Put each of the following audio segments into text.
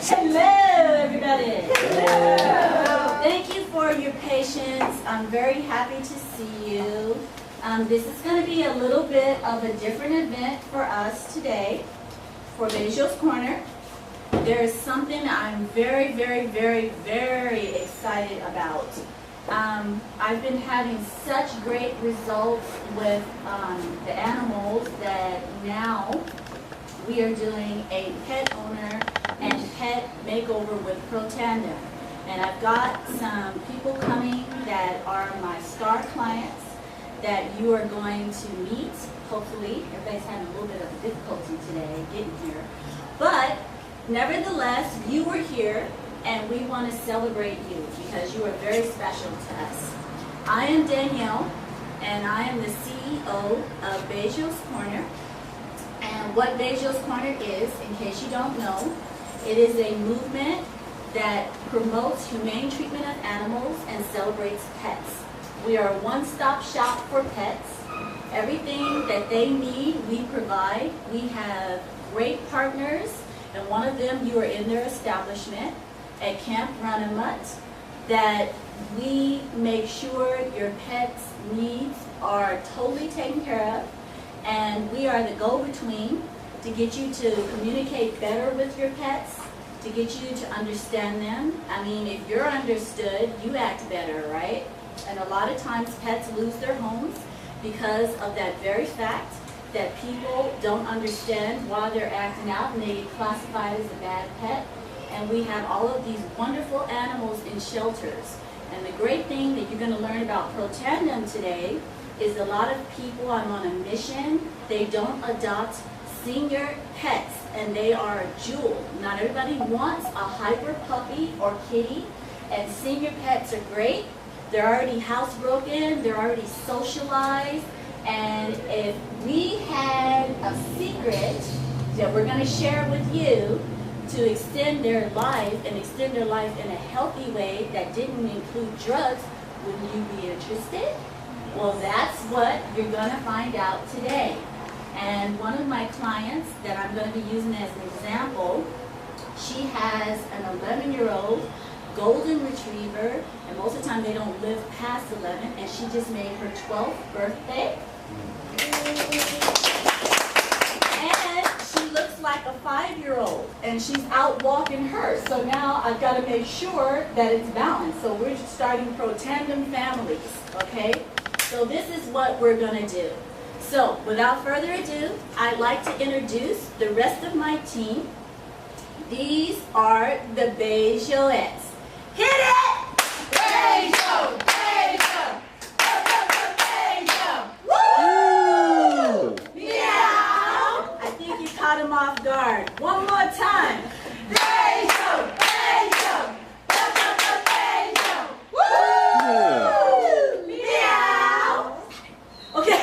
Hello, everybody. Hello. Thank you for your patience. I'm very happy to see you. This is going to be a little bit of a different event for us today for Beijo's Corner. There is something I'm very, very, very, very excited about. I've been having such great results with the animals that now we are doing a pet owner and pet makeover with Protandim. And I've got some people coming that are my star clients that you are going to meet, hopefully. Everybody's having a little bit of difficulty today getting here. But nevertheless, you were here and we want to celebrate you because you are very special to us. I am Danielle and I am the CEO of Beijos Corner. And what Beijos Corner is, in case you don't know, it is a movement that promotes humane treatment of animals and celebrates pets. We are a one-stop shop for pets. Everything that they need, we provide. We have great partners, and one of them, you are in their establishment at Camp Runamut, that we make sure your pet's needs are totally taken care of. And we are the go-between to get you to communicate better with your pets, to get you to understand them. I mean, if you're understood, you act better, right? And a lot of times pets lose their homes because of that very fact that people don't understand why they're acting out and they get classified as a bad pet. And we have all of these wonderful animals in shelters. And the great thing that you're going to learn about Protandim today is a lot of people, I'm on a mission, they don't adopt senior pets, and they are a jewel. Not everybody wants a hyper puppy or kitty, and senior pets are great. They're already housebroken, they're already socialized, and if we had a secret that we're going to share with you to extend their life and extend their life in a healthy way that didn't include drugs, wouldn't you be interested? Well, that's what you're going to find out today. And one of my clients that I'm going to be using as an example, she has an 11-year-old golden retriever, and most of the time they don't live past 11, and she just made her 12th birthday. And she looks like a 5-year-old, and she's out walking her. So now I've got to make sure that it's balanced. So we're starting Protandim families, okay? So this is what we're going to do. So without further ado, I'd like to introduce the rest of my team. These are the Beijoettes. Hit it! Beijo! Beijo! Beijo! Woo! Meow! I think you caught him off guard. One more time. Beijo! Beijo! Beijo! Woo! Meow! Okay.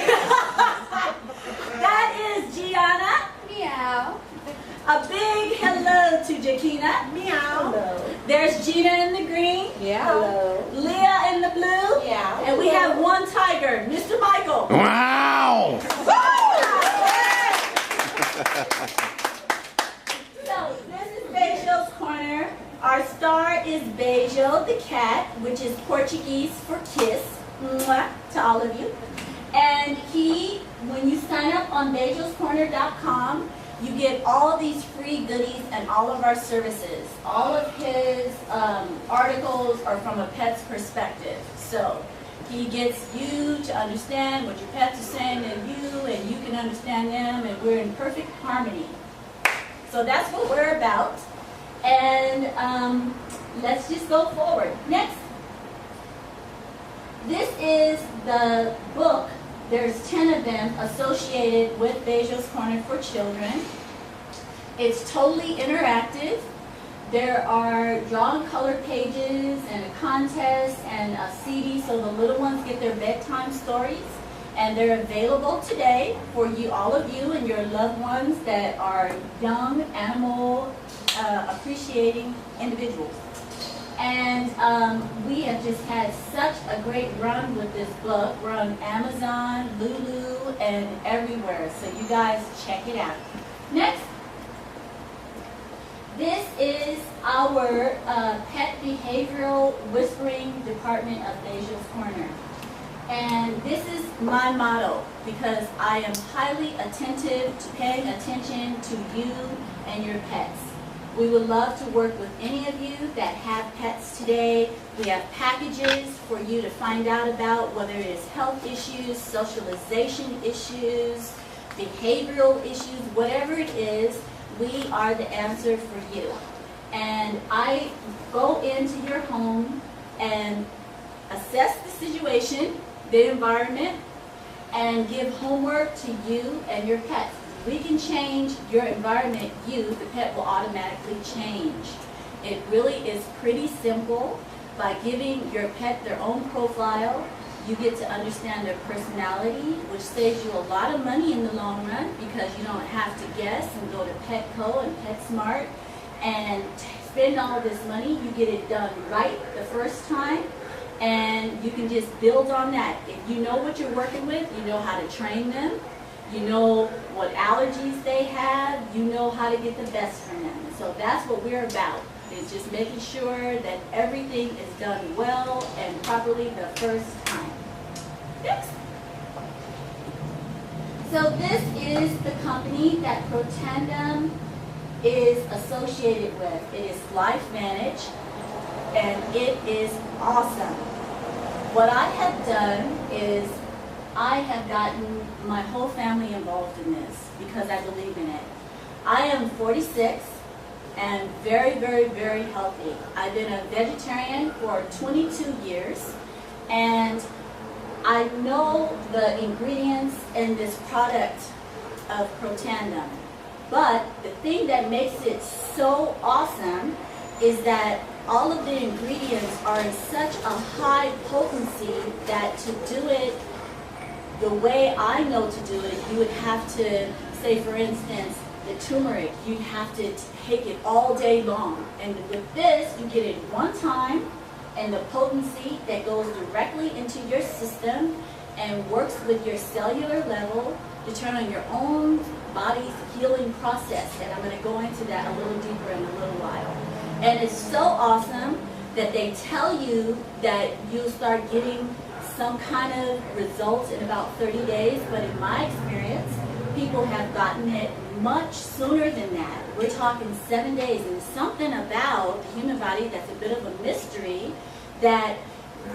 That is Gianna. Meow. A big hello to Jakina. Meow. Hello. There's Gina in the green. Yeah. Hello. Leah in the blue. Yeah. And we have one tiger, Mr. Michael. Wow. So this is Beijo's Corner. Our star is Beijo the cat, which is Portuguese for kiss. Mwah, to all of you. And when you sign up on beijoscorner.com, you get all these free goodies and all of our services. All of his articles are from a pet's perspective. So he gets you to understand what your pets are saying to you, and you can understand them, and we're in perfect harmony. So that's what we're about. And let's just go forward. Next. This is the book. There's 10 of them associated with Beijo's Corner for Children. It's totally interactive. There are drawn color pages and a contest and a CD so the little ones get their bedtime stories. And they're available today for you, all of you and your loved ones that are young, animal appreciating individuals. And we have just had such a great run with this book. We're on Amazon, Lulu, and everywhere. So you guys check it out. Next. This is our pet behavioral whispering department of Beijos Corner. And this is my motto because I am highly attentive to paying attention to you and your pets. We would love to work with any of you that have pets today. We have packages for you to find out about, whether it is health issues, socialization issues, behavioral issues, whatever it is, we are the answer for you. And I go into your home and assess the situation, the environment, and give homework to you and your pets. We can change your environment, the pet will automatically change. It really is pretty simple. By giving your pet their own profile, you get to understand their personality, which saves you a lot of money in the long run because you don't have to guess and go to Petco and PetSmart and spend all this money. You get it done right the first time, and you can just build on that. If you know what you're working with, you know how to train them, you know what allergies they have, you know how to get the best from them. So that's what we're about. Is just making sure that everything is done well and properly the first time. Next. So this is the company that Protandim is associated with. It is LifeVantage, and it is awesome. What I have done is I have gotten my whole family involved in this because I believe in it. I am 46. And very, very, very healthy. I've been a vegetarian for 22 years, and I know the ingredients in this product of Protandim. But the thing that makes it so awesome is that all of the ingredients are in such a high potency that to do it the way I know to do it, you would have to, say for instance, the turmeric, you'd have to take it all day long. And with this, you get it one time, and the potency that goes directly into your system and works with your cellular level to turn on your own body's healing process. And I'm going to go into that a little deeper in a little while. And it's so awesome that they tell you that you'll start getting some kind of results in about 30 days. But in my experience, people have gotten it much sooner than that. We're talking 7 days, and something about the human body that's a bit of a mystery, that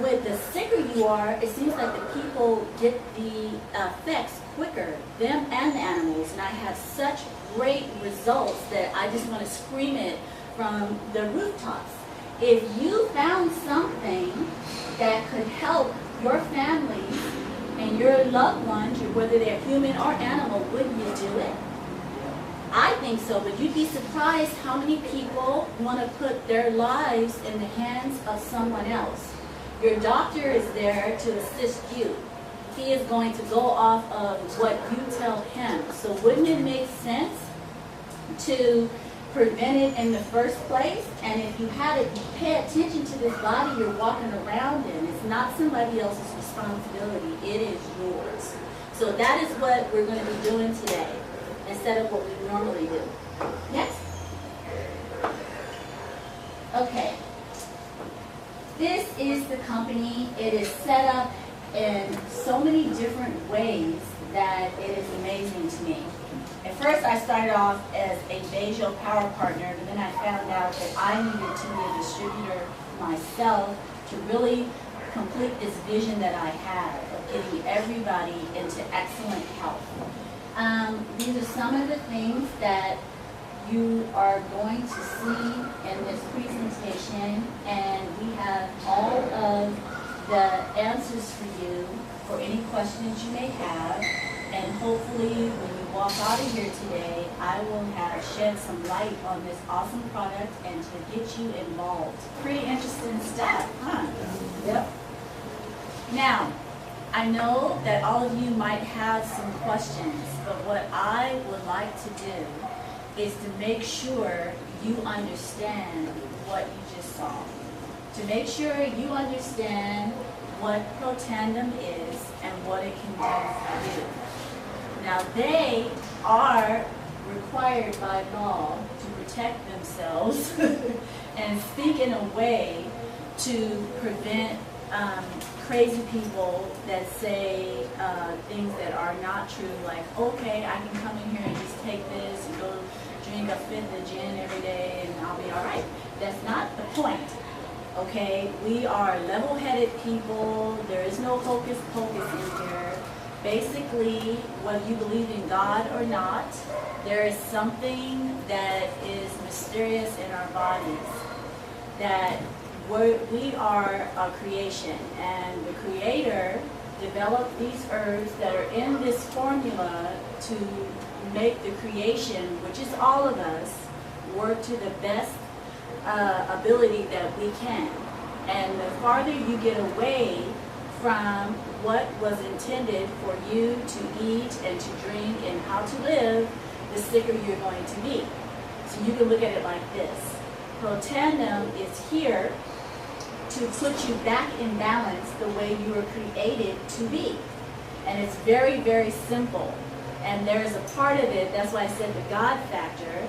with the sicker you are, it seems like the people get the effects quicker, them and the animals. And I have such great results that I just want to scream it from the rooftops. If you found something that could help your family and your loved ones, whether they're human or animal, wouldn't you do it? I think so, but you'd be surprised how many people want to put their lives in the hands of someone else. Your doctor is there to assist you. He is going to go off of what you tell him. So wouldn't it make sense to prevent it in the first place? And if you had to pay attention to this body you're walking around in, it's not somebody else's responsibility, it is yours. So that is what we're going to be doing today, instead of what we normally do. Next. Okay. This is the company. It is set up in so many different ways that it is amazing to me. At first I started off as a Beijo power partner, but then I found out that I needed to be a distributor myself to really complete this vision that I have of getting everybody into excellent health. These are some of the things that you are going to see in this presentation, and we have all of the answers for you for any questions you may have. And hopefully when you walk out of here today, I will have shed some light on this awesome product and to get you involved. Pretty interesting stuff, huh? Yep. Now, I know that all of you might have some questions, but what I would like to do is to make sure you understand what you just saw. To make sure you understand what Protandim is and what it can do for you. Now, they are required by law to protect themselves and speak in a way to prevent crazy people that say things that are not true, like, okay, I can come in here and just take this and go drink a fifth of gin every day and I'll be all right. That's not the point, okay? We are level-headed people. There is no hocus pocus in here. Basically, whether you believe in God or not, there is something that is mysterious in our bodies, that we are a creation, and the Creator developed these herbs that are in this formula to make the creation, which is all of us, work to the best ability that we can. And the farther you get away from what was intended for you to eat and to drink and how to live, the sicker you're going to be. So you can look at it like this. Protandim is here to put you back in balance the way you were created to be. And it's very, very simple. And there's a part of it, that's why I said the God factor,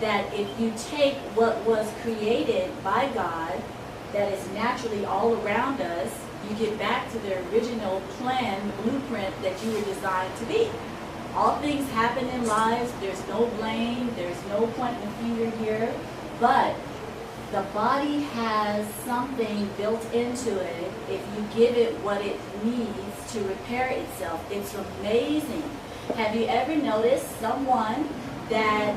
that if you take what was created by God, that is naturally all around us, you get back to the original plan, the blueprint that you were designed to be. All things happen in lives, there's no blame, there's no pointing the finger here, but the body has something built into it if you give it what it needs to repair itself. It's amazing. Have you ever noticed someone that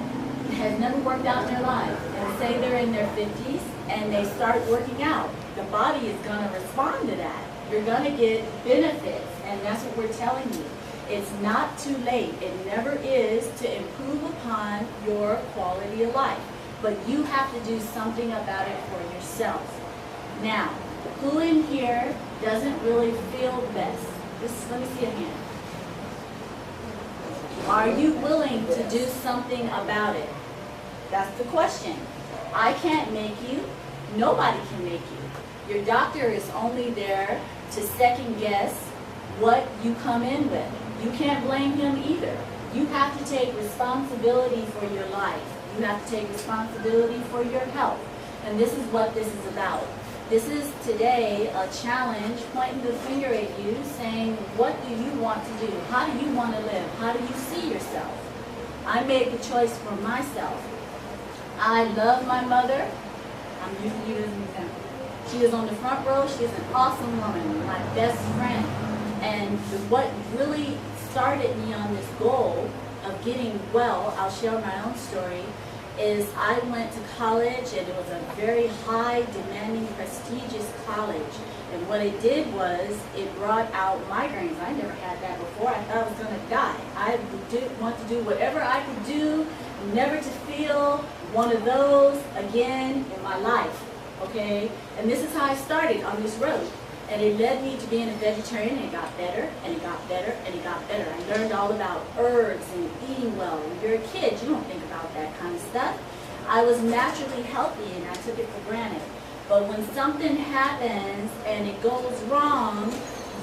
has never worked out in their life, and say they're in their 50s and they start working out? The body is going to respond to that. You're going to get benefits, and that's what we're telling you. It's not too late. It never is to improve upon your quality of life. But you have to do something about it for yourself. Now, who in here doesn't really feel best? Just let me see a hand. Are you willing to do something about it? That's the question. I can't make you. Nobody can make you. Your doctor is only there to second guess what you come in with. You can't blame him either. You have to take responsibility for your life. You have to take responsibility for your health. And this is what this is about. This is today a challenge pointing the finger at you, saying, what do you want to do? How do you want to live? How do you see yourself? I made the choice for myself. I love my mother. I'm using you as an example. She is on the front row. She is an awesome woman, my best friend. And what really started me on this goal of getting well, I'll share my own story, is I went to college, and it was a very high, demanding, prestigious college. And what it did was it brought out migraines. I never had that before. I thought I was going to die. I want to do whatever I could do, never to feel one of those again in my life. Okay? And this is how I started on this road. And it led me to being a vegetarian, and it got better, and it got better, and it got better. I learned all about herbs and eating well. When you're a kid, you don't think about that kind of stuff. I was naturally healthy, and I took it for granted. But when something happens and it goes wrong,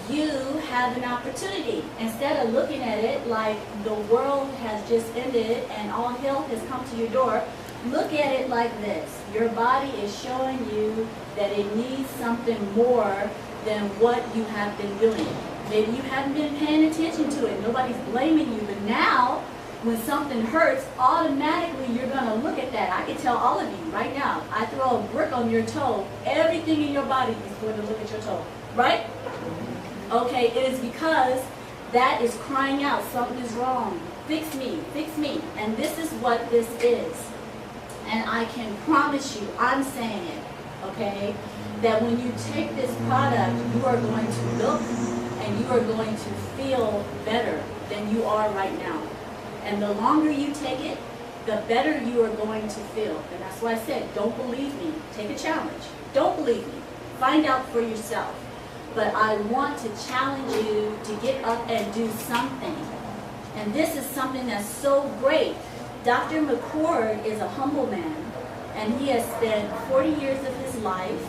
you have an opportunity. Instead of looking at it like the world has just ended and all hell has come to your door, look at it like this. Your body is showing you that it needs something more than what you have been doing. Maybe you haven't been paying attention to it. Nobody's blaming you. But now, when something hurts, automatically you're going to look at that. I can tell all of you right now, I throw a brick on your toe, everything in your body is going to look at your toe. Right? Okay, it is because that is crying out, something is wrong. Fix me, fix me. And this is what this is. And I can promise you, I'm saying it, okay, that when you take this product, you are going to look and you are going to feel better than you are right now. And the longer you take it, the better you are going to feel. And that's why I said, don't believe me. Take a challenge. Don't believe me. Find out for yourself. But I want to challenge you to get up and do something. And this is something that's so great. Dr. McCord is a humble man, and he has spent 40 years of his life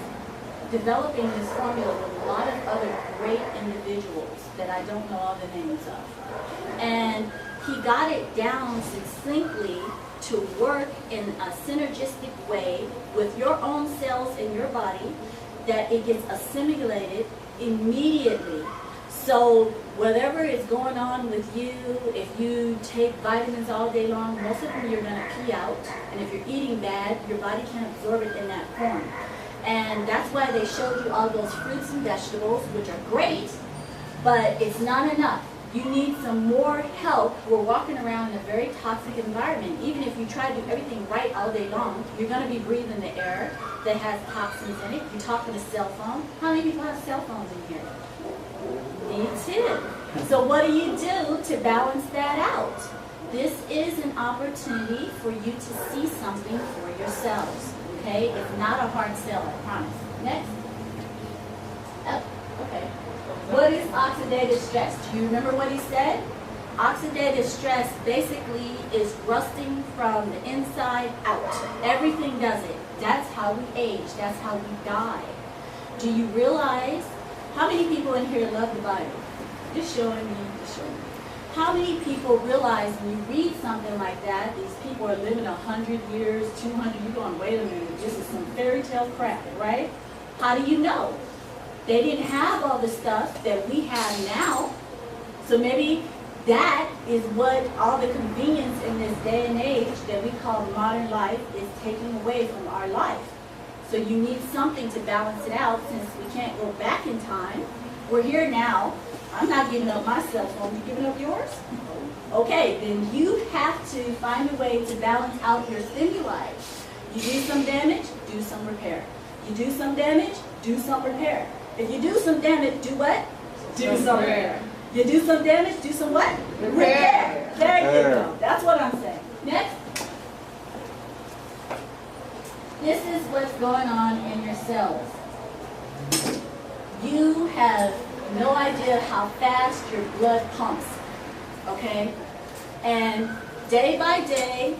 developing this formula with a lot of other great individuals that I don't know all the names of. And he got it down succinctly to work in a synergistic way with your own cells in your body, that it gets assimilated immediately. So whatever is going on with you, if you take vitamins all day long, most of them you're going to pee out. And if you're eating bad, your body can't absorb it in that form. And that's why they showed you all those fruits and vegetables, which are great, but it's not enough. You need some more help. We're walking around in a very toxic environment. Even if you try to do everything right all day long, you're going to be breathing the air that has toxins in it. You're talking to cell phone. How many people have cell phones in here? Me too. So what do you do to balance that out? This is an opportunity for you to see something for yourselves. Okay? It's not a hard sell, I promise. Next. Oh, okay. What is oxidative stress? Do you remember what he said? Oxidative stress basically is rusting from the inside out. Everything does it. That's how we age. That's how we die. Do you realize how many people in here love the Bible? Just showing me, just showing me. How many people realize when you read something like that, these people are living 100 years, 200, you're going, wait a minute, this is some fairy tale crap, right? How do you know? They didn't have all the stuff that we have now. So maybe that is what all the convenience in this day and age that we call modern life is taking away from our life. So you need something to balance it out, since we can't go back in time. We're here now. I'm not giving up my cell phone. You giving up yours? Okay, then you have to find a way to balance out your stimuli. You do some damage, do some repair. You do some damage, do some repair. If you do some damage, do what? Do some repair. You do some damage, do some what? Repair. There you go. That's what I'm saying. Next. This is what's going on in your cells. You have no idea how fast your blood pumps, okay? And day by day,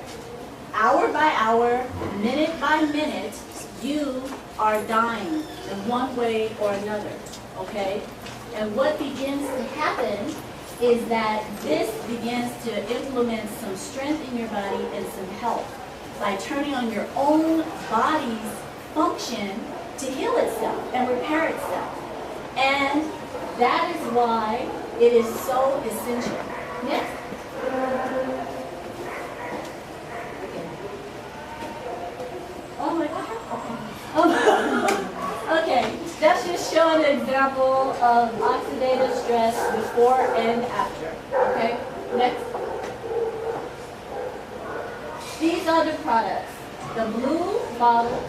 hour by hour, minute by minute, you are dying in one way or another, okay? And what begins to happen is that this begins to implement some strength in your body and some health by turning on your own body's function to heal itself and repair itself. And that is why it is so essential. Next. Oh my God. Okay, that's just showing an example of oxidative stress before and after. Okay, next. These are the products. The blue bottle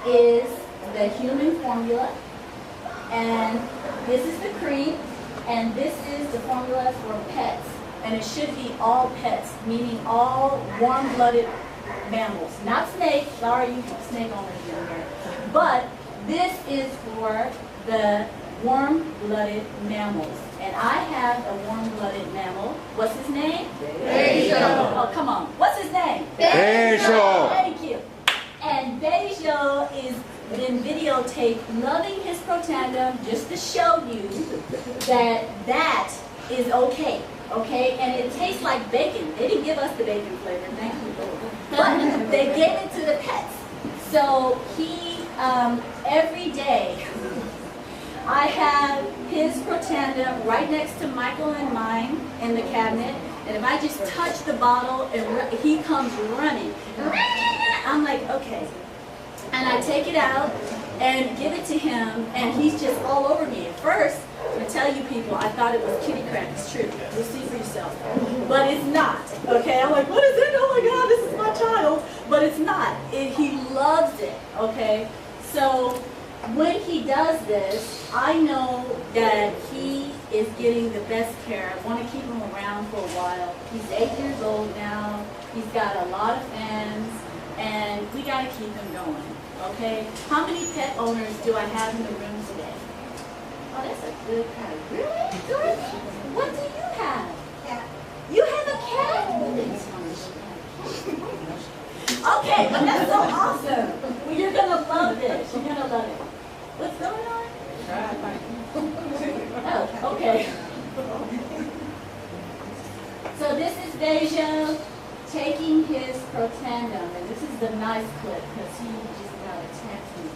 is the human formula, and this is the cream, and this is the formula for pets. And it should be all pets, meaning all warm-blooded mammals. Not snakes, sorry you snake owners in here. But this is for the warm-blooded mammals. And I have a warm-blooded mammal. What's his name? Beijo. Oh, come on. What's his name? Beijo. Thank you. And Beijo is been videotaped loving his protandum just to show you that that is okay. Okay? And it tastes like bacon. They didn't give us the bacon flavor, thank you. But they gave it to the pets. So he, every day, I have his protandum right next to Michael and mine in the cabinet. And if I just touch the bottle, and he comes running. I'm like, okay. And I take it out and give it to him, and he's just all over me. At first, I'm going to tell you people, I thought it was kitty crack. It's true. You'll see for yourself. But it's not. Okay? I'm like, what is it? Oh my God, this is my child. But it's not. He loves it. Okay? So when he does this, I know that he is getting the best care. I want to keep him around for a while. He's 8 years old now. He's got a lot of fans, and we got to keep him going. Okay? How many pet owners do I have in the room today? Oh, that's a good crowd. Really? Dorothy? What do you have? Cat. You have a cat? You didn't tell me she had a cat. Okay, but that's so awesome. Well, you're going to love this. You're going to love it. What's going on? Oh, okay. So this is Beijo taking his Protandum, and this is the nice clip because he just got attacked me.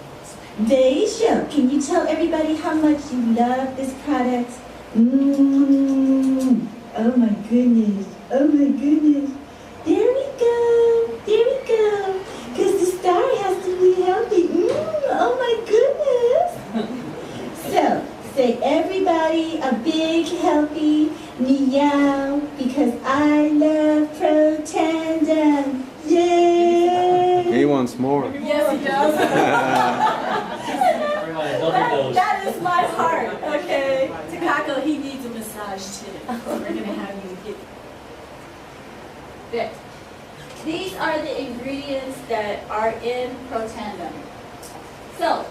Beijos, can you tell everybody how much you love this product? Oh my goodness. Oh my goodness. There we go. There we go. Because the star has to be healthy. Oh my goodness. So, say everybody a big healthy meow because I love Protandum. Yay! He wants more. Yes, he does. That is my heart, okay? Takako, he needs a massage too. So we're going to have you get fixed. These are the ingredients that are in Protandum. So,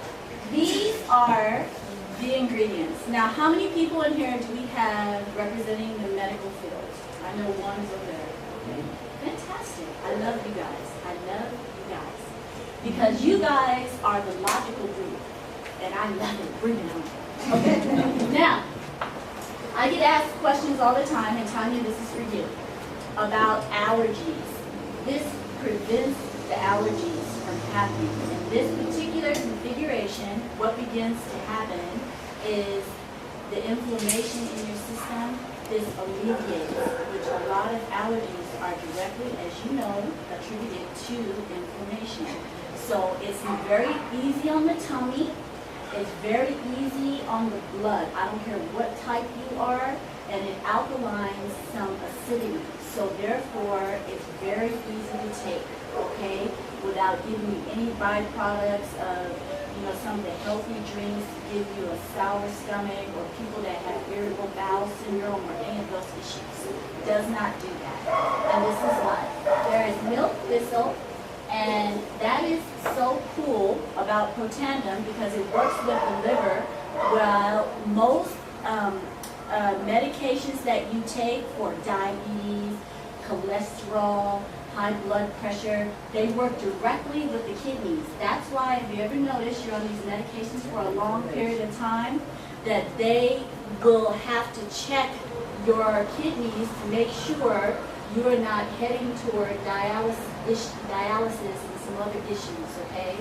these are the ingredients. Now, how many people in here do we have representing the medical field? I know one is over there. Okay. Fantastic. I love you guys. I love you guys. Because you guys are the logical group. And I love it. Bring it on. Okay. Now, I get asked questions all the time, and Tanya, this is for you, about allergies. This prevents the allergies from happening. In this particular configuration, what begins to happen is the inflammation in your system is alleviated, which a lot of allergies are directly, as you know, attributed to inflammation. So it's very easy on the tummy. It's very easy on the blood. I don't care what type you are, and it alkalines some acidity. So therefore, it's very easy to take, okay, without giving you any byproducts of, some of the healthy drinks to give you a sour stomach, or people that have irritable bowel syndrome or any of those issues. It does not do that. And this is why. There is milk thistle, and that is so cool about Protandum because it works with the liver, while most medications that you take for diabetes, cholesterol, high blood pressure, they work directly with the kidneys. That's why, if you ever notice you're on these medications for a long period of time, that they will have to check your kidneys to make sure you are not heading toward dialysis and some other issues, okay?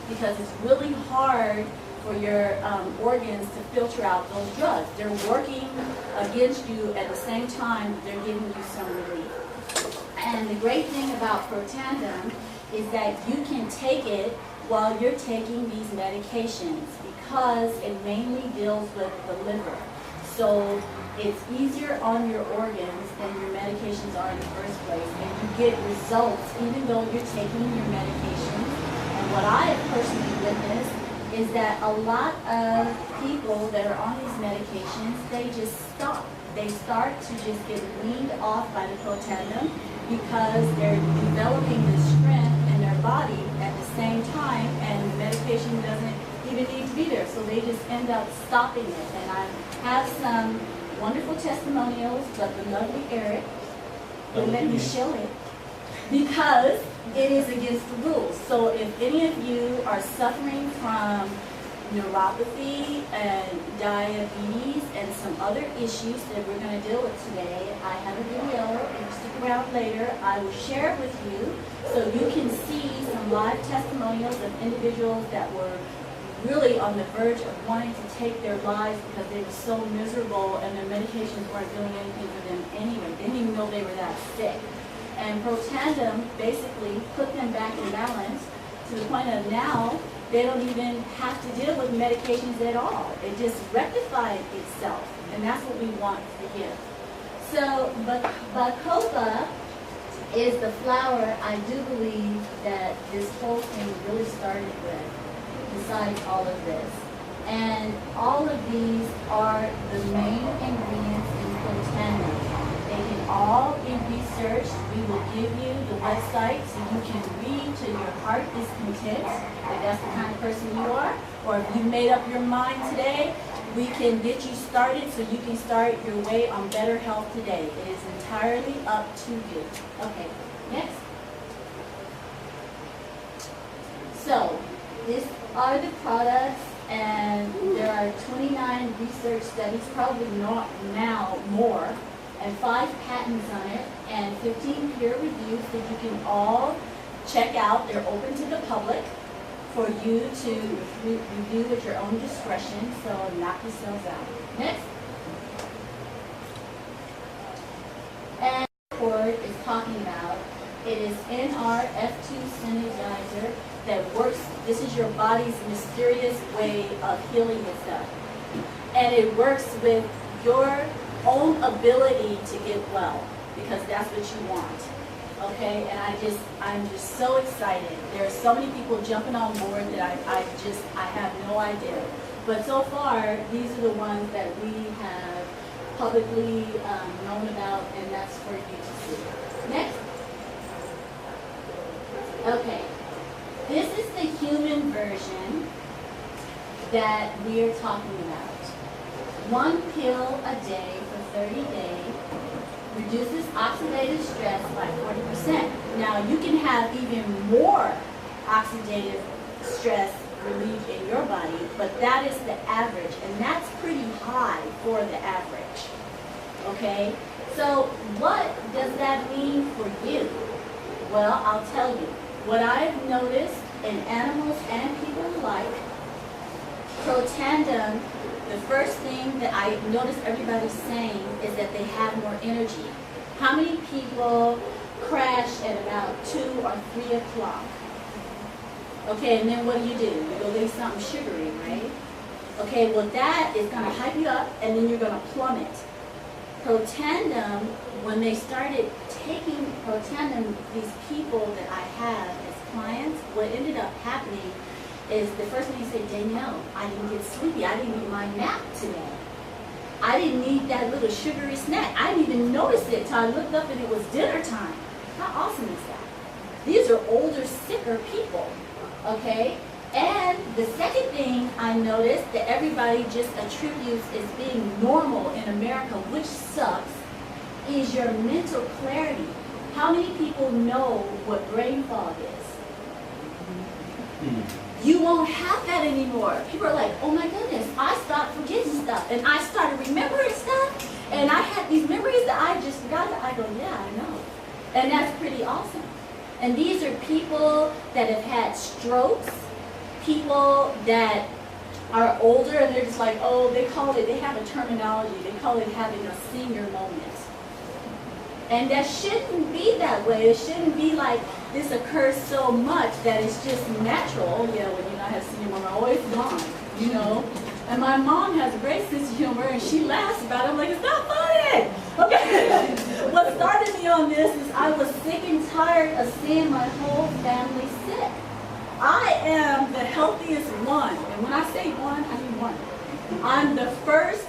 Because it's really hard for your organs to filter out those drugs. They're working against you at the same time they're giving you some relief. And the great thing about Protandum is that you can take it while you're taking these medications because it mainly deals with the liver. So it's easier on your organs than your medications are in the first place, and you get results even though you're taking your medications. And what I have personally witnessed is that a lot of people that are on these medications, they just stop. They start to just get weaned off by the Protandum because they're developing the strength in their body at the same time, and the medication doesn't even need to be there. So they just end up stopping it. And I have some wonderful testimonials, but the lovely Eric will let me show it because it is against the rules. So if any of you are suffering from neuropathy and diabetes and some other issues that we're going to deal with today, I have a video, and stick around later, I will share it with you so you can see some live testimonials of individuals that were really on the verge of wanting to take their lives because they were so miserable and their medications weren't doing anything for them anyway. They didn't even know they were that sick. And Protandum basically put them back in balance to the point of now they don't even have to deal with medications at all. It just rectified itself, and that's what we want to give. So, Bacopa is the flower I do believe that this whole thing really started with, besides all of this. And all of these are the main ingredients in Protandum. They can all be researched. We will give you the website so you can read till your heart is content, if that's the kind of person you are. Or if you made up your mind today, we can get you started so you can start your way on better health today. It is entirely up to you. Okay, next. So, these are the products, and there are 29 research studies, probably not now more, and 5 patents on it, and 15 peer reviews that you can all check out. They're open to the public for you to review at your own discretion, so knock yourselves out. Next. And the report is talking about, it is in our F2 synergizer that works, this is your body's mysterious way of healing itself. And it works with your own ability to get well, because that's what you want. Okay, and I'm just so excited. There are so many people jumping on board that I have no idea. But so far, these are the ones that we have publicly known about, and that's for you to see. Next. Okay, this is the human version that we are talking about. 1 pill a day for 30 days. Reduces oxidative stress by 40%. Now you can have even more oxidative stress relieved in your body, but that is the average, and that's pretty high for the average. Okay? So what does that mean for you? Well, I'll tell you. What I've noticed in animals and people alike, Protandem, the first thing that I notice everybody saying is that they have more energy. How many people crash at about 2 or 3 o'clock? Okay, and then what do? You go get something sugary, right? Okay, well that is going to hype you up, and then you're going to plummet. Protandem, when they started taking Protandem, these people that I have as clients, what ended up happening is the first thing you say, Danielle, I didn't get sleepy. I didn't need my nap today. I didn't need that little sugary snack. I didn't even notice it till I looked up and it was dinner time. How awesome is that? These are older, sicker people, okay? And the second thing I noticed that everybody just attributes as being normal in America, which sucks, is your mental clarity. How many people know what brain fog is? You won't have that anymore. People are like, oh my goodness, I stopped forgetting stuff. And I started remembering stuff. And I had these memories that I just forgot. I go, yeah, I know. And that's pretty awesome. And these are people that have had strokes, people that are older, and they're just like, oh, they have a terminology. They call it having a senior moment. And that shouldn't be that way. It shouldn't be like this occurs so much that it's just natural. Oh yeah, when I have senior moment, oh, it's gone, you know. And my mom has a great sense of humor, and she laughs about it. I'm like, it's not funny. Okay. What started me on this is I was sick and tired of seeing my whole family sick. I am the healthiest one, and when I say one, I mean one. I'm the first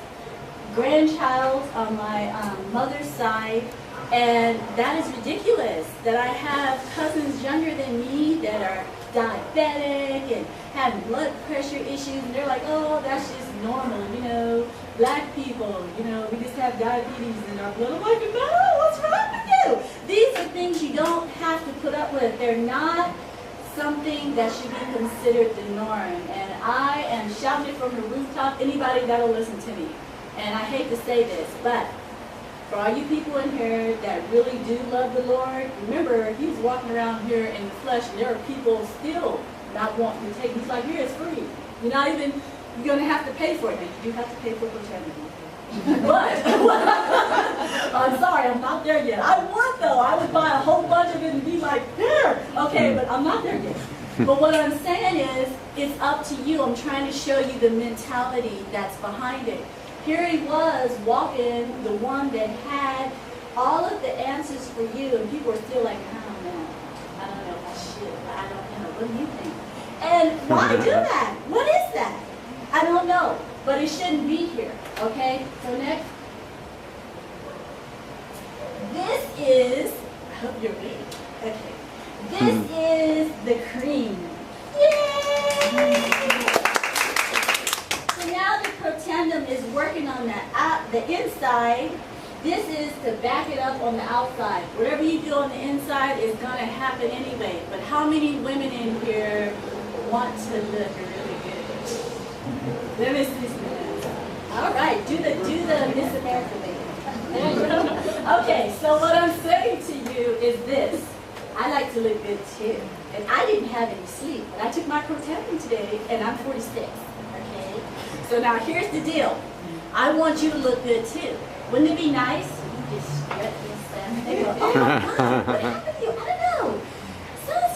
grandchild on my mother's side. And that is ridiculous that I have cousins younger than me that are diabetic and have blood pressure issues, and they're like, oh, that's just normal, you know, black people, you know, we just have diabetes in our blood. I'm like, no, what's wrong with you? These are things you don't have to put up with. They're not something that should be considered the norm. And I am shouting it from the rooftop, anybody that'll listen to me. And I hate to say this, but for all you people in here that really do love the Lord, remember, He's walking around here in the flesh, and there are people still not wanting to take. He's like, here, it's free. You're going to have to pay for it. Now, you do have to pay for Protandem. But, I'm sorry, I'm not there yet. I would, though. I would buy a whole bunch of it and be like, here. Okay, but I'm not there yet. But what I'm saying is, it's up to you. I'm trying to show you the mentality that's behind it. Here he was walking, the one that had all of the answers for you, and people are still like, I don't know if I should, but I don't know. What do you think? And why do that? What is that? I don't know, but it shouldn't be here, okay? So next. This is, I hope you're ready. Okay. This is the cream. Yay! So now the Protandem is working on the inside. This is to back it up on the outside. Whatever you do on the inside is going to happen anyway. But how many women in here want to look really good? Let me see some hands. All right, do the Miss America lady. Okay, so what I'm saying to you is this. I like to look good too. And I didn't have any sleep, but I took my Protandim today, and I'm 46. Okay? So now here's the deal. I want you to look good too. Wouldn't it be nice? You just stretch this and they go, oh my God, what happened to you? I don't know.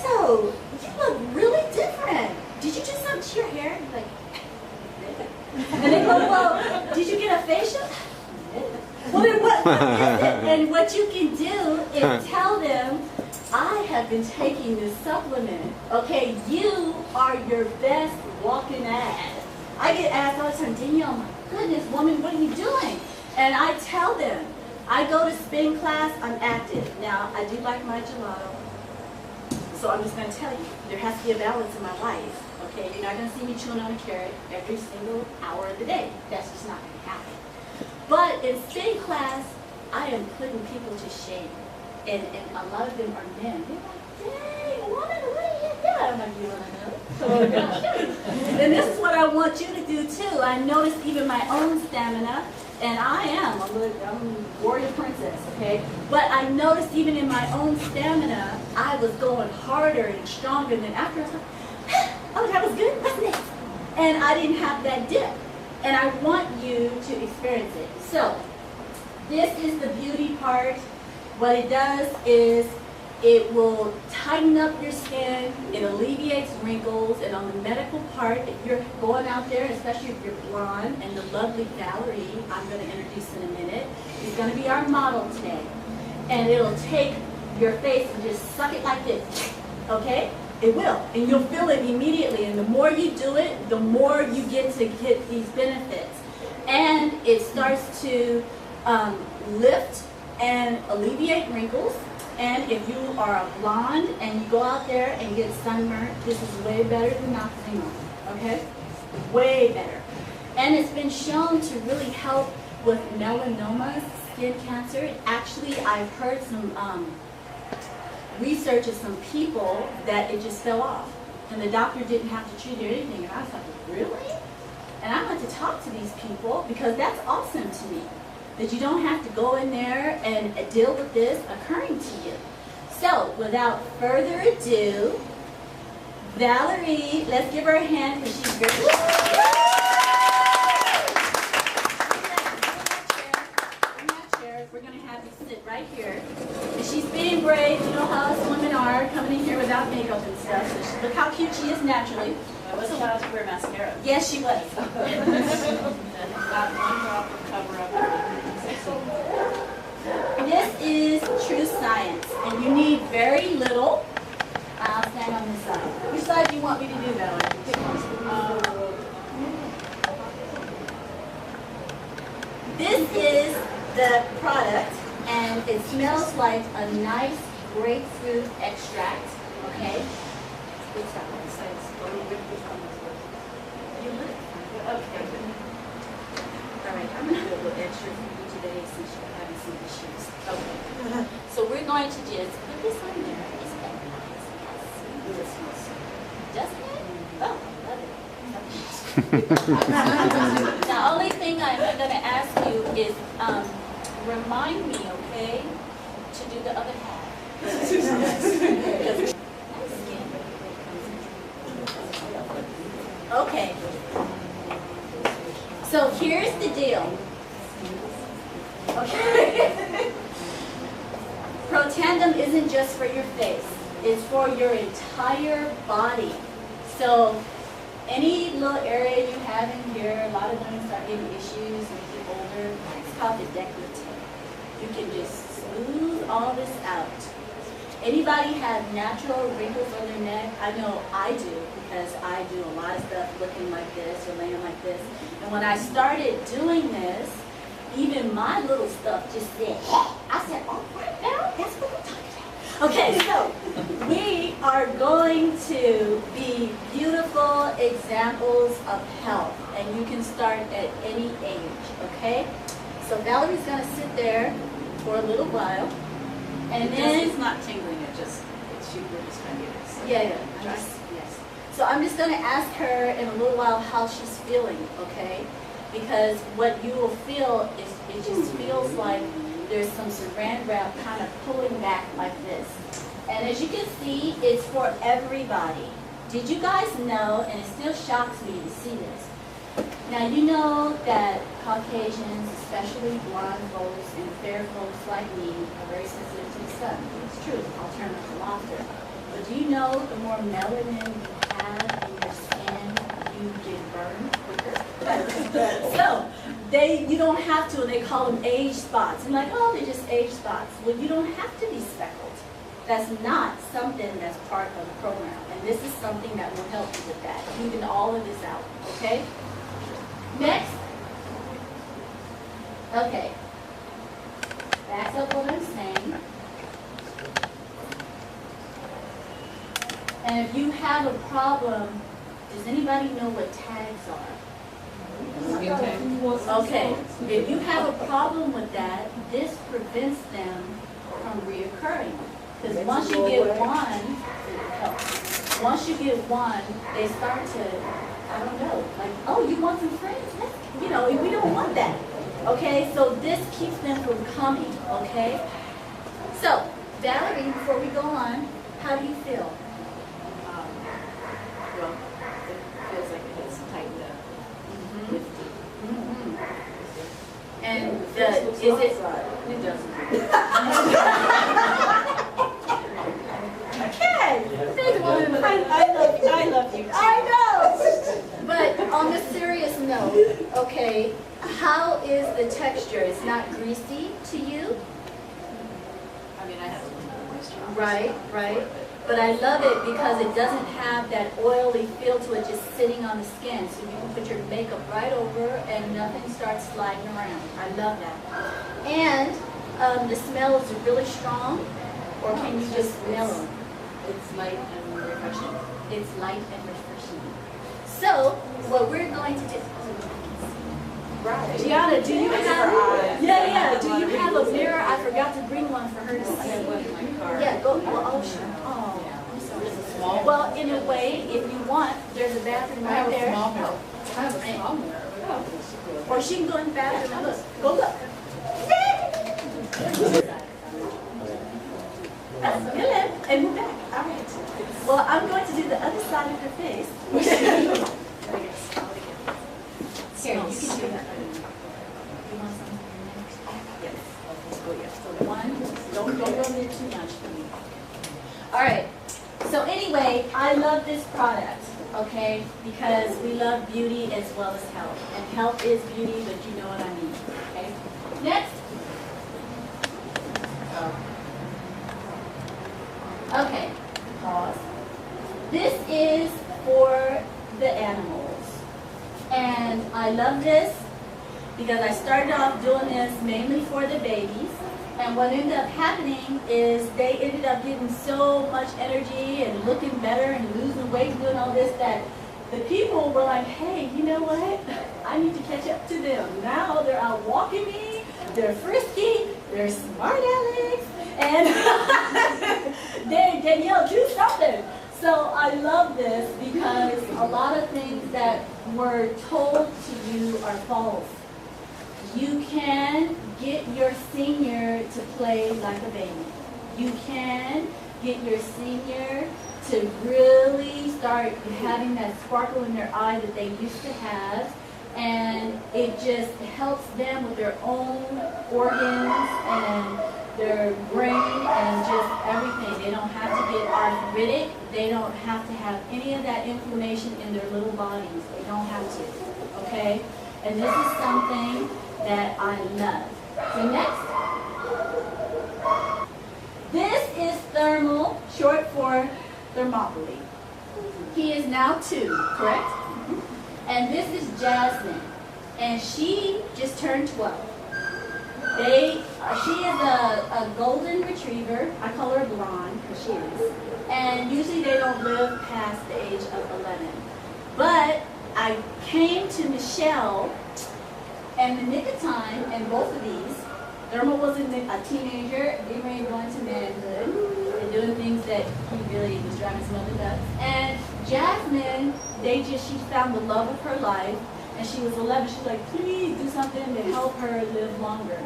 So, you look really different. Did you do something to your hair? You're like, and they go, well, did you get a facial? Well, then what is it? And what you can do is tell them, I have been taking this supplement. Okay, you are your best walking ad. I get asked all the time, Danielle, my goodness, woman, what are you doing? And I tell them, I go to spin class, I'm active. Now, I do like my gelato. So I'm just going to tell you, there has to be a balance in my life. Okay, you're not going to see me chewing on a carrot every single hour of the day. That's just not going to happen. But in spin class, I am putting people to shame. And a lot of them are men. They're like, dang, woman, what are you doing? I'm like, you want to know? So, and this is what I want you to do too. I noticed even my own stamina, and I'm a warrior princess, okay? But I noticed even in my own stamina, I was going harder and stronger than after. I was like, oh, that was good, wasn't it? And I didn't have that dip. And I want you to experience it. So, this is the beauty part. What it does is it will tighten up your skin, it alleviates wrinkles, and on the medical part, if you're going out there, especially if you're blonde, and the lovely Valerie, I'm going to introduce in a minute, is going to be our model today. And it'll take your face and just suck it like this, okay? It will, and you'll feel it immediately, and the more you do it, the more you get to get these benefits. And it starts to lift and alleviate wrinkles. And if you are a blonde and you go out there and get sunburned, this is way better than nothing on, okay? Way better. And it's been shown to really help with melanoma, skin cancer. Actually, I've heard some research of some people that it just fell off. And the doctor didn't have to treat it or anything. And I was like, really? And I want to talk to these people because that's awesome to me. That you don't have to go in there and deal with this occurring to you. So, without further ado, Valerie, let's give her a hand because she's very in that chair. We're going to have you sit right here. And she's being brave. You know how us women are, coming in here without makeup and stuff. So look how cute she is naturally. I was allowed to wear mascara. Yes, she was. Not one drop of cover up. This is true science, and you need very little. I'll stand on this side. Which side do you want me to do, Valerie? Pick one. This is the product, and it smells like a nice grapefruit extract. Okay? Which side? You look. Okay. All right, I'm going to do a little extra for you today since you haven't seen the shoes. Okay. So we're going to just put this on there. Isn't that nice? Yes. It smells so good. Doesn't it? Oh, I love it. The only thing I'm going to ask you is remind me, okay, to do the other half. Okay. So here's the deal. Okay. Protandim isn't just for your face. It's for your entire body. So any little area you have in here, a lot of women start getting issues when you get older. It's called the décolleté. You can just smooth all this out. Anybody have natural wrinkles on their neck? I know I do because I do a lot of stuff looking like this or laying like this. And when I started doing this, even my little stuff just said, I said, all right now, that's what we're talking about. Okay, so we are going to be beautiful examples of health. And you can start at any age, okay? So Valerie's going to sit there for a little while. And then It's not tingling, we're just trying to get it. So yeah. Yes. So I'm just going to ask her in a little while how she's feeling, okay? Because what you will feel is it just feels like there's some saran wrap kind of pulling back like this. And as you can see, it's for everybody. Did you guys know, and it still shocks me to see this, now you know that Caucasians, especially blonde folks and fair folks like me, are very sensitive to the sun. It's true, I'll turn up the laughter. But do you know the more melanin you have in your skin, you get burned quicker? So, you don't have to, and they call them age spots. I'm like, oh, they're just age spots. Well, you don't have to be speckled. That's not something that's part of the program. And this is something that will help you with that, even all of this out, okay? Next. Okay. That's up what I'm saying. And if you have a problem, does anybody know what tags are? Okay. If you have a problem with that, this prevents them from reoccurring. Because once you get one, once you get one, they start to, I don't know, like, oh, you want some friends? You know, we don't want that. Okay, so this keeps them from coming, okay? So, Valerie, before we go on, how do you feel? Well, it feels like it has tightened up. Lifted. And is it? It doesn't. Okay. I love you. I know. But on a serious note, okay, how is the texture? It's not greasy to you? I mean, I have a little moisture. Right, right. But I love it because it doesn't have that oily feel to it just sitting on the skin. So you can put your makeup right over and nothing starts sliding around. I love that. And the smell is really strong, or can you just smell them? It's light and refreshing. It's light and refreshing. So, what we're going to do... Right. Gianna, do you have... Yeah. Do you have a mirror? I forgot to bring one for her to I have one see. in my car. Yeah, go... Oh, sure. Oh, I'm sorry. Small. Well, in a way, if you want, there's a bathroom right there. I have a small mirror. Or she can go in the bathroom and look. Go look. Good. And move back. All right. Well, I'm going to do the other side of her face. Here, you can do that. You want some? Yes. Oh, yes. So one. Don't go in there too much for me. All right. So anyway, I love this product, okay, because we love beauty as well as health. And health is beauty, but you know what I mean, okay? Next. Okay, pause. This is for the animals. And I love this because I started off doing this mainly for the babies. And what ended up happening is they ended up getting so much energy and looking better and losing weight and doing all this that the people were like, hey, you know what? I need to catch up to them. Now they're out walking me, they're frisky, they're smart Alex, and Danielle, do something. So I love this because a lot of things that were told to you are false. You can get your senior to play like a baby. You can get your senior to really start having that sparkle in their eye that they used to have. And it just helps them with their own organs and their brain and just everything. They don't have to get arthritic. They don't have to have any of that inflammation in their little bodies. They don't have to, okay? And this is something that I love. So next. This is Thermal, short for Thermopylae. He is now 2, correct? And this is Jasmine, and she just turned 12. She is a golden retriever. I call her blonde because she is. And usually they don't live past the age of 11. But I came to Michelle in the nick of time, and both of these. Thermal was a teenager, getting ready to go into manhood, and doing things that he really was driving his mother nuts. And Jasmine, she found the love of her life, and she was 11. She was like, please do something to help her live longer.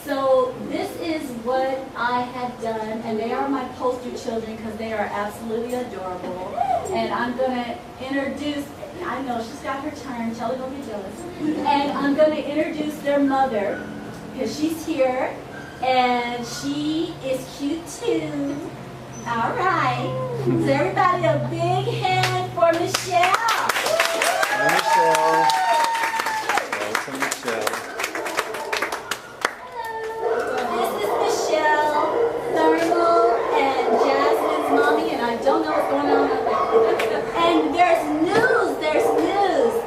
So this is what I have done, and they are my poster children because they are absolutely adorable. And I'm going to introduce, I know she's got her turn, Shelly don't be jealous. And I'm going to introduce their mother because she's here, and she is cute too. All right. So everybody a big hand for Michelle. Michelle. Welcome, Michelle. This is Michelle, Thermal, and Jasmine's mommy, and I don't know what's going on out there. And there's news.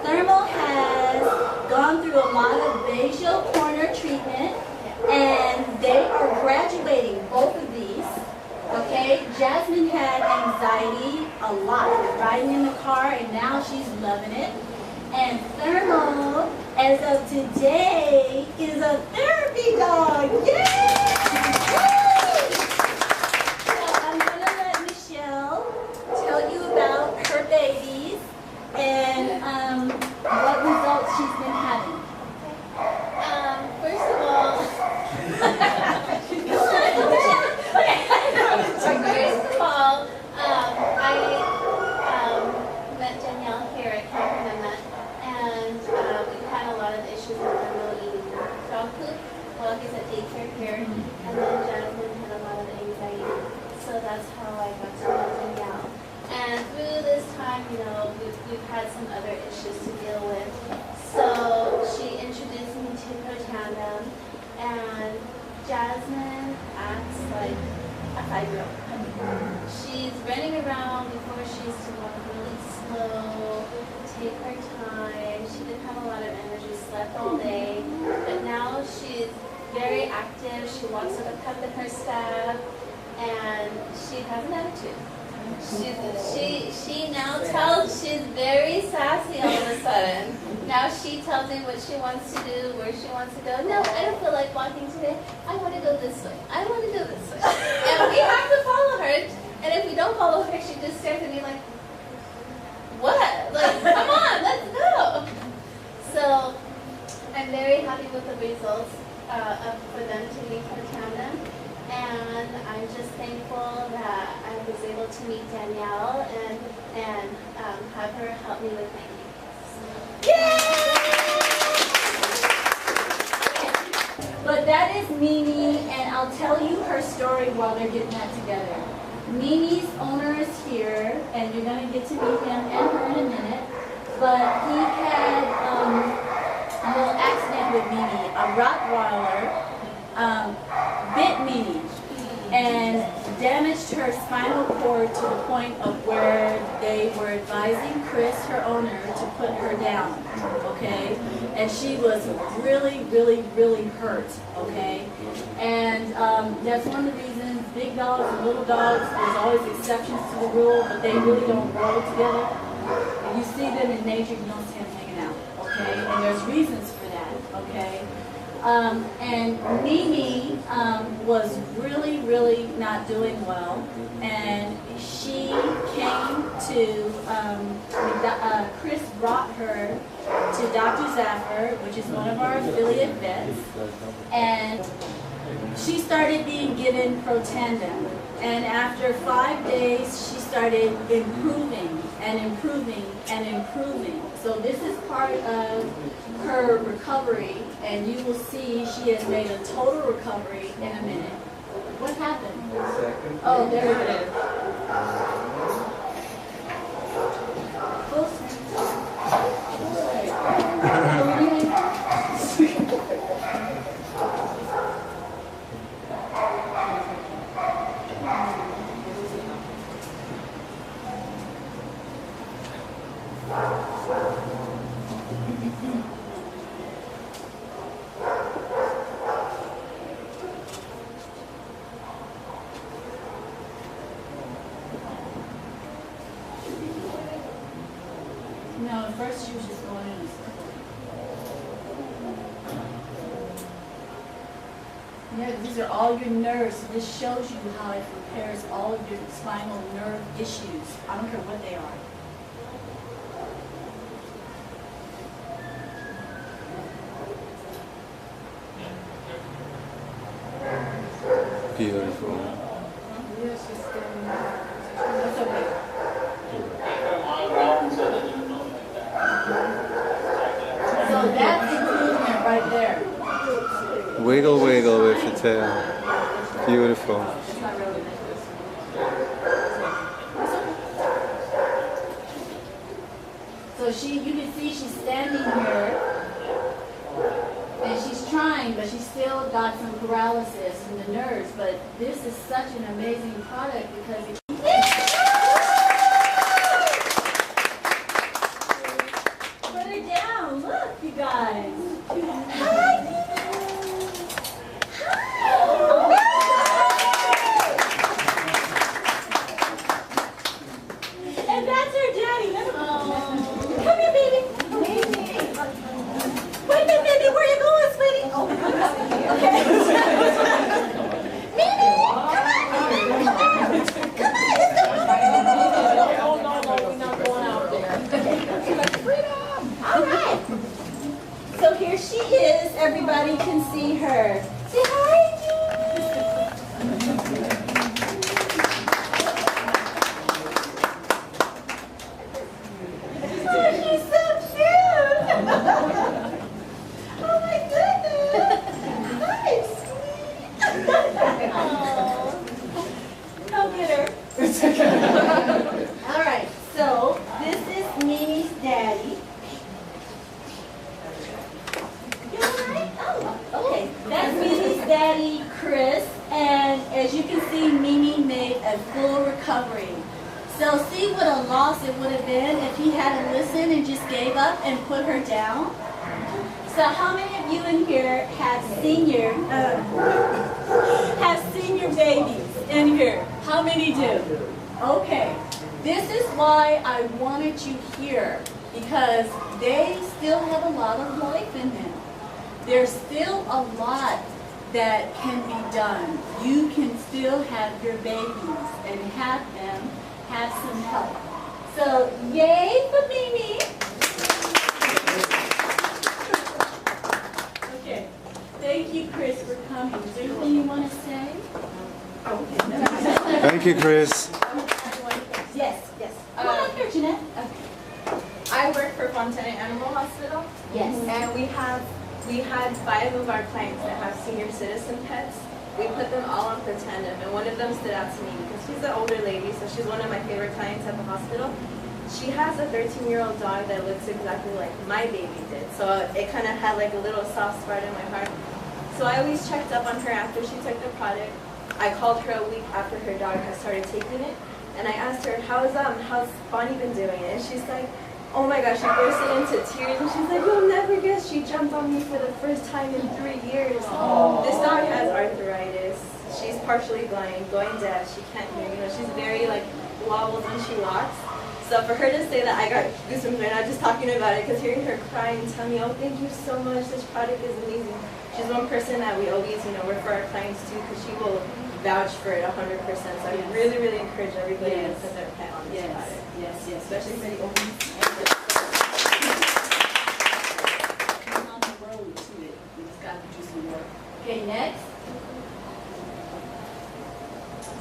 Thermal has gone through a lot of Beijo corner treatment, and they are graduating, both of these. Okay, Jasmine had anxiety a lot, riding in the car, and now she's loving it. And Thermal, as of today, is a therapy dog. Yay! So I'm gonna let Michelle tell you about her babies and what results she's been having. First of all, I met Danielle here at Camp Panama, and we had a lot of issues with Danielle eating dog food while he's at daycare here, and then Jasmine had a lot of anxiety, so that's how I got to know Danielle. And through this time, you know, we've had some other issues to deal with, so she introduced me to her tandem, and Jasmine acts like a 5-year-old. She's running around before she used to walk really slow, take her time. She didn't have a lot of energy, slept all day, but now she's very active. She walks with a pep in her step, and she has an attitude. She now tells, she's very sassy all of a sudden. Now she tells me what she wants to do, where she wants to go. No, I don't feel like walking today. I want to go this way. I want to go this way. And we have to follow her. And if we don't follow her, she just stares at me like, what? Like, come on, let's go. So I'm very happy with the results for them to meet her tandem. And I'm just thankful that I was able to meet Danielle and have her help me with my kids. But that is Mimi, and I'll tell you her story while they're getting that together. Mimi's owner is here, and you're going to get to meet him and her in a minute. But he had a little accident with Mimi. A Rottweiler bit Mimi and damaged her spinal cord to the point of where they were advising Chris, her owner, to put her down, okay? And she was really, really, really hurt, okay? And that's one of the reasons big dogs and little dogs, there's always exceptions to the rule, but they really don't grow together. If you see them in nature, you don't see them hanging out, okay? And there's reasons for that, okay? And Mimi was really, really not doing well, and she came to, Chris brought her to Dr. Zaffer, which is one of our affiliate vets, and she started being given Protandim. And after 5 days, she started improving and improving and improving. So this is part of her recovery, and you will see she has made a total recovery in a minute. What happened? Oh, there it is. No, at first she was just going in a circle. Yeah, these are all your nerves. So this shows you how it repairs all of your spinal nerve issues. I don't care what they are. beautiful. That's okay. So that's improvement right there. Wiggle, wiggle with your tail. Beautiful. So you can see she's standing here and she's trying, but she's still got some paralysis in the nerves. But this is such an amazing product because it put her down. Look, you guys. Hi, and that's her daddy. Come here, baby. Wait a minute, baby. Where you going, sweetie? Oh, okay. Mimi, come on. Come on, let's go. Oh, no, we're not going out there. Freedom! All right. So here she is. Everybody can see her. Say hi, oh, she's so cute. Oh my goodness. Hi, sweet. Come get her. All right. So this is Mimi's daddy. You all right? Oh, okay. That's Mimi's daddy, Chris. And as you can see, Mimi made a full recovery. So see what a loss it would have been if he hadn't listened and just gave up and put her down? So how many of you in here have senior babies in here? How many do? Okay. This is why I wanted you here, because they still have a lot of life in them. There's still a lot that can be done. You can still have your babies and have them have some help. So, yay for Mimi. Okay. Thank you, Chris, for coming. Is there anything you want to say? Okay. Thank you, Chris. Yes. Come on up here, Jeanette. Okay. I work for Fontana Animal Hospital, Yes. and we had 5 of our clients that have senior citizen pets. We put them all on Protandem, and one of them stood out to me because she's an older lady, so she's one of my favorite clients at the hospital. She has a 13-year-old dog that looks exactly like my baby did, so it kind of had like a little soft spot in my heart. So I always checked up on her after she took the product. I called her a week after her dog had started taking it, and I asked her, how's Bonnie been doing? And she's like, oh my gosh, she bursted into tears, and she's like, you'll never guess she jumped on me for the first time in 3 years. This dog has arthritis. She's partially blind, going deaf. She can't hear. She's very wobbles when she walks. So for her to say that, I got goosebumps right now just talking about it, because hearing her cry and tell me, oh, thank you so much. This product is amazing. She's one person that we always, work for our clients too, because she will vouch for it 100%. So I really, really encourage everybody to put their pet on this product. Yes. Especially for the older. On the road to it. We've got to do some work. Okay, next.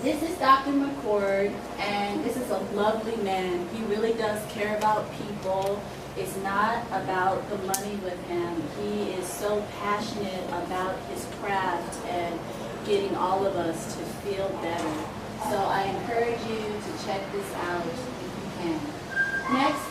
This is Dr. McCord, and this is a lovely man. He really does care about people. It's not about the money with him. He is so passionate about his craft and getting all of us to feel better. So I encourage you to check this out if you can. Next.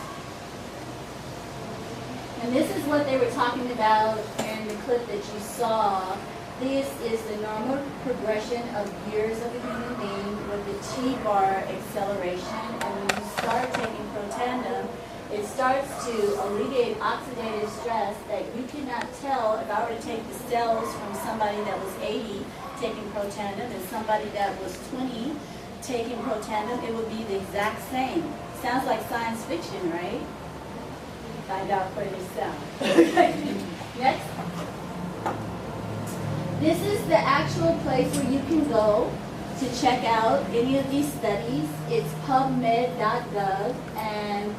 And this is what they were talking about in the clip that you saw. This is the normal progression of years of a human being with the T-bar acceleration. And when you start taking Protandim, it starts to alleviate oxidative stress that you cannot tell. If I were to take the cells from somebody that was 80 taking Protandim and somebody that was 20 taking Protandim, it would be the exact same. Sounds like science fiction, right? Find out for yourself. Next. This is the actual place where you can go to check out any of these studies. It's pubmed.gov, and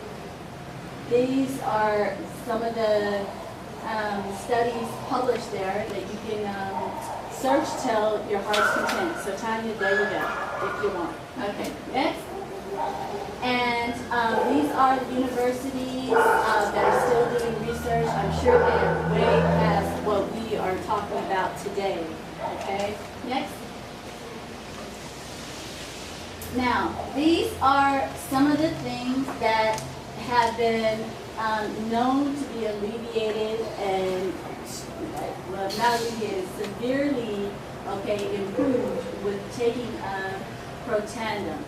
these are some of the studies published there that you can search till your heart's content. So Tanya, there you go, if you want. Okay, next. And these are the universities that are still doing research. I'm sure they are way past what we are talking about today. Okay, next. Now, these are some of the things that have been known to be alleviated and, well, not alleviated, severely, okay, improved with taking Protandim.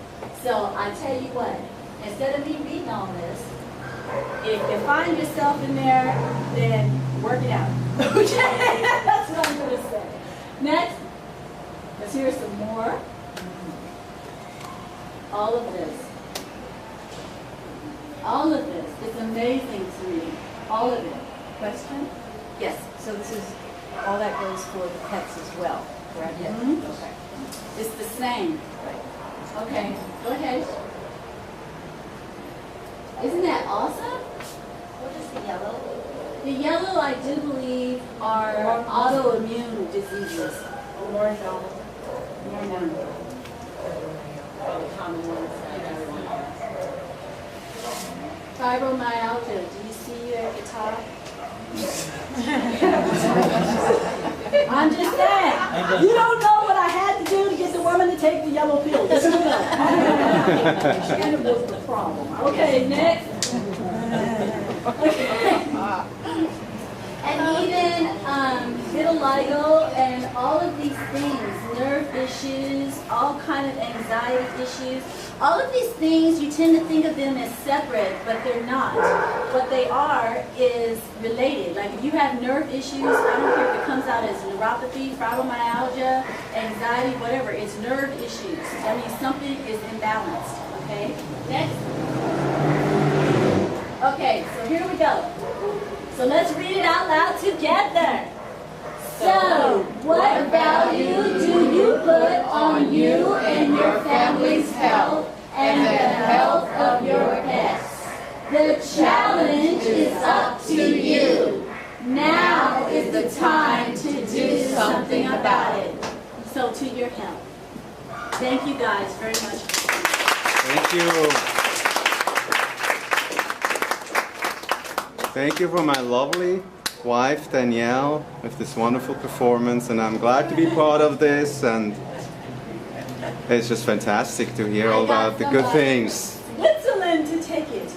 So I tell you what, instead of me reading all this, if you find yourself in there, then work it out. Okay, that's what I'm going to say. Next, let's hear some more. All of this. All of this. It's amazing to me. All of it. Question? Yes. So this is, all that goes for the pets as well, correct? Mhm. Okay. It's the same. Okay, go ahead. Isn't that awesome? What is the yellow? The yellow, I do believe, are autoimmune diseases. More novel. More known. The common ones that everyone has. Fibromyalgia, do you see you at the top? I'm just saying, you don't know what I had to do to get the woman to take the yellow pill. Just know. Shannon was the problem. Okay, next. Okay. And even vitiligo and all of these things, nerve issues, all kind of anxiety issues, all of these things, you tend to think of them as separate, but they're not. What they are is related. Like if you have nerve issues, I don't care if it comes out as neuropathy, fibromyalgia, anxiety, whatever, it's nerve issues. That means something is imbalanced, okay? Next. Okay, so here we go. So let's read it out loud together. So, what value do you put on you and your family's health and the health of your pets? The challenge is up to you. Now is the time to do something about it. So, to your health. Thank you guys very much. Thank you. Thank you for my lovely wife Danielle with this wonderful performance, and I'm glad to be part of this, and it's just fantastic to hear all about the good things. Switzerland to take it.